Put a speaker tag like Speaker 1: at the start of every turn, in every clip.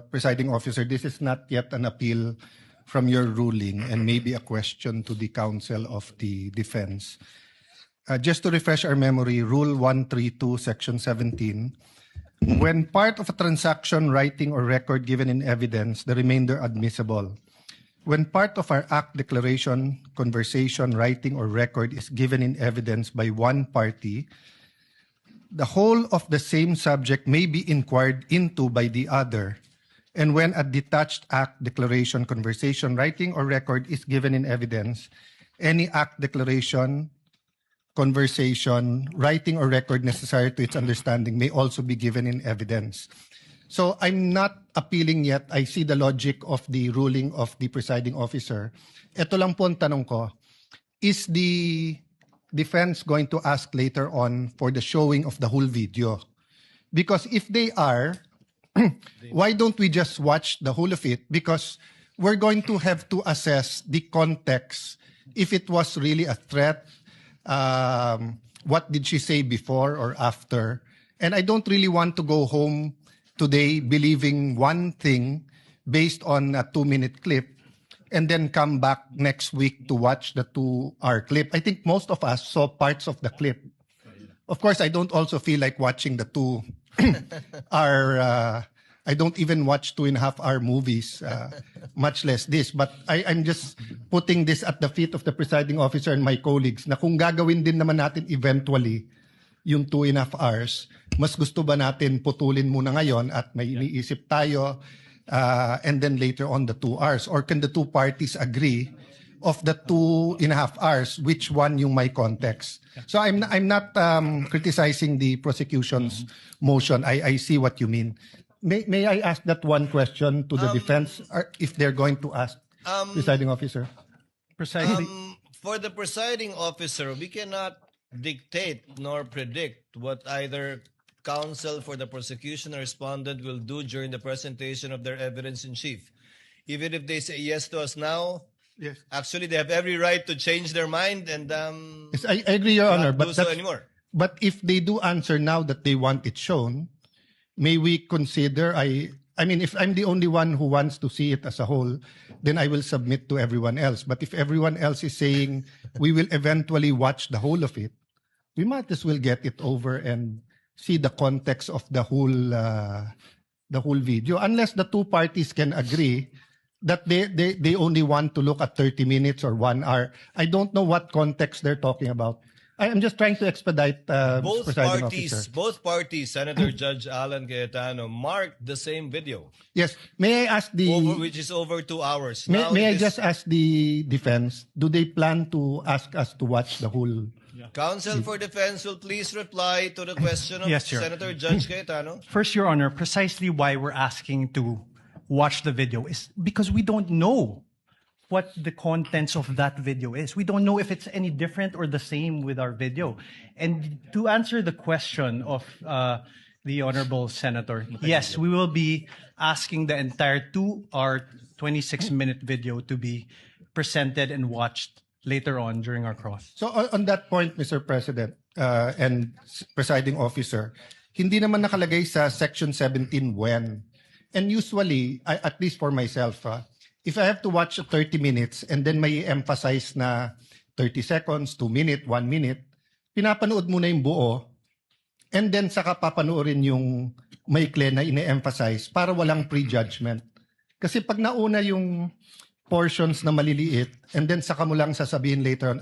Speaker 1: Presiding Officer, this is not yet an appeal from your ruling and maybe a question to the counsel of the defense. Just to refresh our memory, Rule 132, Section 17, when part of a transaction, writing, or record given in evidence, the remainder admissible. When part of our act, declaration, conversation, writing, or record is given in evidence by one party, the whole of the same subject may be inquired into by the other. And when a detached act, declaration, conversation, writing, or record is given in evidence, any act, declaration, conversation, writing, or record necessary to its understanding may also be given in evidence. So I'm not appealing yet. I see the logic of the ruling of the presiding officer. Ito lang po ang tanong ko. Is the defense going to ask later on for the showing of the whole video? Because if they are, why don't we just watch the whole of it? Because we're going to have to assess the context. If it was really a threat, what did she say before or after? And I don't really want to go home today believing one thing based on a 2-minute clip and then come back next week to watch the 2-hour clip. I think most of us saw parts of the clip. Of course, I don't also feel like watching the 2-hour, I don't even watch 2.5-hour movies, much less this. But I'm just putting this at the feet of the presiding officer and my colleagues na kung gagawin din naman natin eventually yung 2.5 hours, mas gusto ba natin putulin muna ngayon at may iniisip tayo and then later on the 2 hours? Or can the two parties agree of the 2.5 hours, which one yung may context? So I'm not criticizing the prosecution's motion. I see what you mean. May I ask that one question to the defense, if they're going to ask, presiding officer? Precisely.
Speaker 2: For the presiding officer, we cannot dictate nor predict what either counsel for the prosecution or respondent will do during the presentation of their evidence in chief. Even if they say yes to us now,
Speaker 1: yes,
Speaker 2: actually they have every right to change their mind and
Speaker 1: yes, I agree, Your Honor,
Speaker 2: not do so anymore.
Speaker 1: But if they do answer now that they want it shown, may we consider, I mean, if I'm the only one who wants to see it as a whole, then I will submit to everyone else. But if everyone else is saying we will eventually watch the whole of it, we might as well get it over and see the context of the whole video. Unless the two parties can agree that they only want to look at 30 minutes or 1 hour. I don't know what context they're talking about. I'm just trying to expedite
Speaker 2: both
Speaker 1: officer.
Speaker 2: Both parties, Senator Judge Alan Cayetano, marked the same video.
Speaker 1: Yes. May I ask
Speaker 2: which is over 2 hours.
Speaker 1: May I just ask the defense, do they plan to ask us to watch the whole?
Speaker 2: Counsel for Defense will please reply to the question of
Speaker 3: Yes,
Speaker 2: Senator Judge Cayetano.
Speaker 3: First, Your Honor, precisely why we're asking to watch the video is because we don't know what the contents of that video is. We don't know if it's any different or the same with our video. And to answer the question of the Honorable Senator, yes, we will be asking the entire 2-hour, 26-minute video to be presented and watched later on during our cross.
Speaker 1: So on that point, Mr. President and presiding officer, hindi naman nakalagay sa Section 17 when. And usually, at least for myself, if I have to watch 30 minutes and then may emphasize na 30 seconds, 2 minutes, 1 minute, pinapanood mo na yung buo and then saka papanoorin yung maikli na ine-emphasize para walang prejudgment. Kasi pag nauna yung portions na maliliit and then saka mo lang sasabihin later on,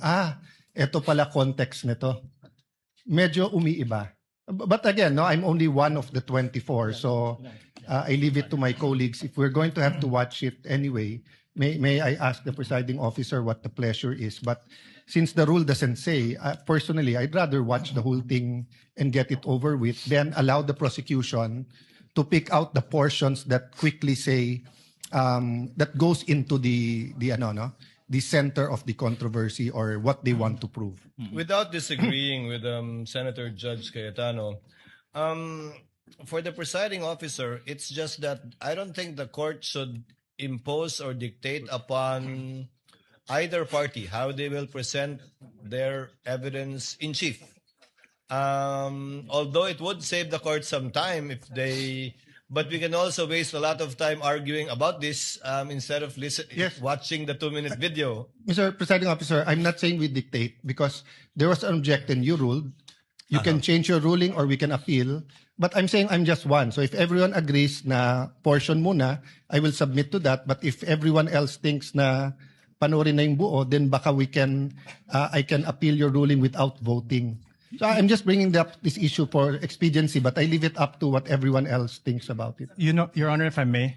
Speaker 1: eto pala context nito. Medyo umiiba. But again, no, I'm only one of the 24, so I leave it to my colleagues. If we're going to have to watch it anyway, may I ask the presiding officer what the pleasure is? But since the rule doesn't say, personally, I'd rather watch the whole thing and get it over with, then allow the prosecution to pick out the portions that quickly say, that goes into the center of the controversy or what they want to prove.
Speaker 2: Without disagreeing with Senator Judge Cayetano, for the presiding officer, it's just that I don't think the court should impose or dictate upon either party how they will present their evidence in chief. Although it would save the court some time if they but we can also waste a lot of time arguing about this instead of
Speaker 1: Yes.
Speaker 2: watching the 2-minute video.
Speaker 1: Mr. Presiding Officer, I'm not saying we dictate because there was an objection. You ruled. You can change your ruling or we can appeal. But I'm saying I'm just one. So if everyone agrees na portion muna, I will submit to that. But if everyone else thinks na panoorin na yung buo, then baka I can appeal your ruling without voting. So I'm just bringing up this issue for expediency, but I leave it up to what everyone else thinks about it.
Speaker 3: You know, Your Honor, if I may,